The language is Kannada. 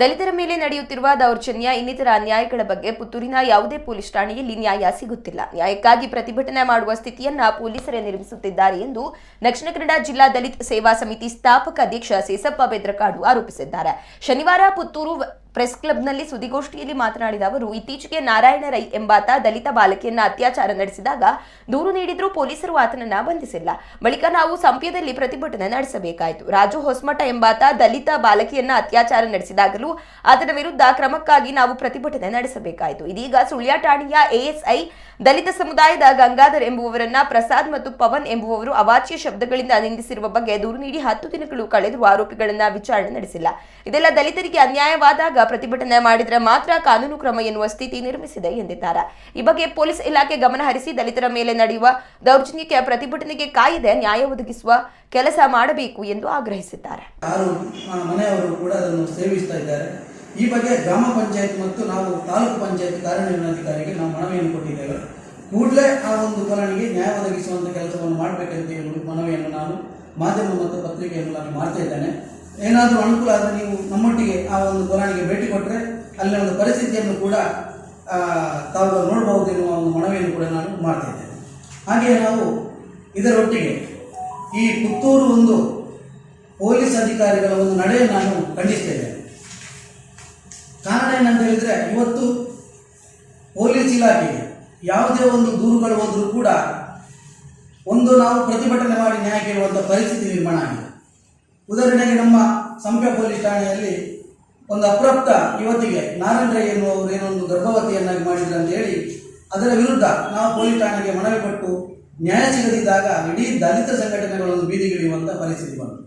ದಲಿತರ ಮೇಲೆ ನಡೆಯುತ್ತಿರುವ ದೌರ್ಜನ್ಯ ಇನ್ನಿತರ ಅನ್ಯಾಯಗಳ ಬಗ್ಗೆ ಪುತ್ತೂರಿನ ಯಾವುದೇ ಪೊಲೀಸ್ ಠಾಣೆಯಲ್ಲಿ ನ್ಯಾಯ ಸಿಗುತ್ತಿಲ್ಲ. ನ್ಯಾಯಕ್ಕಾಗಿ ಪ್ರತಿಭಟನೆ ಮಾಡುವ ಸ್ಥಿತಿಯನ್ನ ಪೊಲೀಸರೇ ನಿರ್ಮಿಸುತ್ತಿದ್ದಾರೆ ಎಂದು ದಕ್ಷಿಣ ಕನ್ನಡ ಜಿಲ್ಲಾ ದಲಿತ ಸೇವಾ ಸಮಿತಿ ಸ್ಥಾಪಕ ಅಧ್ಯಕ್ಷ ಸೇಸಪ್ಪ ಬೆದ್ರಕಾಡು ಆರೋಪಿಸಿದ್ದಾರೆ. ಶನಿವಾರ ಪುತ್ತೂರು ಪ್ರೆಸ್ ಕ್ಲಬ್ನಲ್ಲಿ ಸುದ್ದಿಗೋಷ್ಠಿಯಲ್ಲಿ ಮಾತನಾಡಿದ ಅವರು, ಇತ್ತೀಚೆಗೆ ನಾರಾಯಣ ರೈ ಎಂಬಾತ ದಲಿತ ಬಾಲಕಿಯನ್ನ ಅತ್ಯಾಚಾರ ನಡೆಸಿದಾಗ ದೂರು ನೀಡಿದ್ರೂ ಪೊಲೀಸರು ಆತನನ್ನ ಬಂಧಿಸಿಲ್ಲ. ಬಳಿಕ ನಾವು ಸಂಪ್ಯದಲ್ಲಿ ಪ್ರತಿಭಟನೆ ನಡೆಸಬೇಕಾಯಿತು. ರಾಜು ಹೊಸಮಠ ಎಂಬಾತ ದಲಿತ ಬಾಲಕಿಯನ್ನ ಅತ್ಯಾಚಾರ ನಡೆಸಿದಾಗಲೂ ಆತನ ವಿರುದ್ಧ ಕ್ರಮಕ್ಕಾಗಿ ನಾವು ಪ್ರತಿಭಟನೆ ನಡೆಸಬೇಕಾಯಿತು. ಇದೀಗ ಸುಳ್ಯ ಠಾಣೆಯ ಎಎಸ್ಐ ದಲಿತ ಸಮುದಾಯದ ಗಂಗಾಧರ್ ಎಂಬುವವರನ್ನ ಪ್ರಸಾದ್ ಮತ್ತು ಪವನ್ ಎಂಬುವವರು ಅವಾಚ್ಯ ಶಬ್ದಗಳಿಂದ ನಿಂದಿಸಿರುವ ಬಗ್ಗೆ ದೂರು ನೀಡಿ 10 ದಿನಗಳು ಕಳೆದರೂ ಆರೋಪಿಗಳನ್ನ ವಿಚಾರಣೆ ನಡೆಸಿಲ್ಲ. ಇದೆಲ್ಲ ದಲಿತರಿಗೆ ಅನ್ಯಾಯವಾದಾಗ ಪ್ರತಿಭಟನೆ ಮಾಡಿದರೆ ಮಾತ್ರ ಕಾನೂನು ಕ್ರಮ ಎನ್ನುವ ಸ್ಥಿತಿ ನಿರ್ಮಿಸಿದೆ ಎಂದಿದ್ದಾರೆ. ಈ ಬಗ್ಗೆ ಪೊಲೀಸ್ ಇಲಾಖೆ ಗಮನ ಹರಿಸಿ ದಲಿತರ ಮೇಲೆ ನಡೆಯುವ ದೌರ್ಜನ್ಯಕ್ಕೆ ಪ್ರತಿಭಟನೆಗೆ ಕಾಯ್ದೆ ನ್ಯಾಯ ಒದಗಿಸುವ ಕೆಲಸ ಮಾಡಬೇಕು ಎಂದು ಆಗ್ರಹಿಸಿದ್ದಾರೆ. ಮನೆಯವರು ಕೂಡ ಅದನ್ನು ಸೇವಿಸ್ತಾ ಇದ್ದಾರೆ. ಈ ಬಗ್ಗೆ ಗ್ರಾಮ ಪಂಚಾಯತ್ ಮತ್ತು ನಾವು ತಾಲೂಕು ಪಂಚಾಯತ್ ಕಾರ್ಯನಿರ್ವಹಣಾಧಿಕಾರಿಗೆ ನಾವು ಮನವಿಯನ್ನು ಕೊಟ್ಟಿದ್ದೇವೆ. ಕೂಡಲೇ ಆ ಒಂದು ಕೊರಣಿಗೆ ನ್ಯಾಯ ಒದಗಿಸುವಂಥ ಕೆಲಸವನ್ನು ಮಾಡಬೇಕಂತ ಹೇಳಿ ಮನವಿಯನ್ನು ನಾನು ಮಾಧ್ಯಮ ಮತ್ತು ಪತ್ರಿಕೆಯನ್ನು ನಾನು ಮಾಡ್ತಾ ಇದ್ದೇನೆ. ಏನಾದರೂ ಅನುಕೂಲ ಆದರೆ ನೀವು ನಮ್ಮೊಟ್ಟಿಗೆ ಆ ಒಂದು ಕೊರಣಿಗೆ ಭೇಟಿ ಕೊಟ್ಟರೆ ಅಲ್ಲಿ ಒಂದು ಪರಿಸ್ಥಿತಿಯನ್ನು ಕೂಡ ತಾವು ನೋಡಬಹುದು ಎನ್ನುವ ಒಂದು ಮನವಿಯನ್ನು ಕೂಡ ನಾನು ಮಾಡ್ತಾ ಇದ್ದೇನೆ. ಹಾಗೆಯೇ ನಾವು ಇದರೊಟ್ಟಿಗೆ ಈ ಪುತ್ತೂರು ಒಂದು ಪೊಲೀಸ್ ಅಧಿಕಾರಿಗಳ ಒಂದು ನಡೆಯನ್ನು ನಾನು ಖಂಡಿಸ್ತೇನೆ. ಕಾರಣ ಏನಂತ ಹೇಳಿದರೆ, ಇವತ್ತು ಪೊಲೀಸ್ ಇಲಾಖೆಗೆ ಯಾವುದೇ ಒಂದು ದೂರುಗಳು ಹೋದರೂ ಕೂಡ ನಾವು ಪ್ರತಿಭಟನೆ ಮಾಡಿ ನ್ಯಾಯ ಕೇಳುವಂಥ ಪರಿಸ್ಥಿತಿ ನಿರ್ಮಾಣ ಆಗಿದೆ. ಉದಾಹರಣೆಗೆ ನಮ್ಮ ಸಂಪ್ಯ ಪೊಲೀಸ್ ಠಾಣೆಯಲ್ಲಿ ಒಂದು ಅಪ್ರಾಪ್ತ ಯುವತಿಗೆ ನಾರಾಯಣ ರೈ ಎನ್ನುವರು ಏನೊಂದು ಗರ್ಭವತಿಯನ್ನಾಗಿ ಮಾಡಿದ್ರು ಅಂತ ಹೇಳಿ ಅದರ ವಿರುದ್ಧ ನಾವು ಪೊಲೀಸ್ ಠಾಣೆಗೆ ಮನವಿ ಕೊಟ್ಟು ನ್ಯಾಯ ಸಿಗದಿದ್ದಾಗ ಇಡೀ ದಲಿತ ಸಂಘಟನೆಗಳೊಂದು ಬೀದಿಗಿಳಿಯುವಂಥ ಪರಿಸ್ಥಿತಿ ಬಂತು.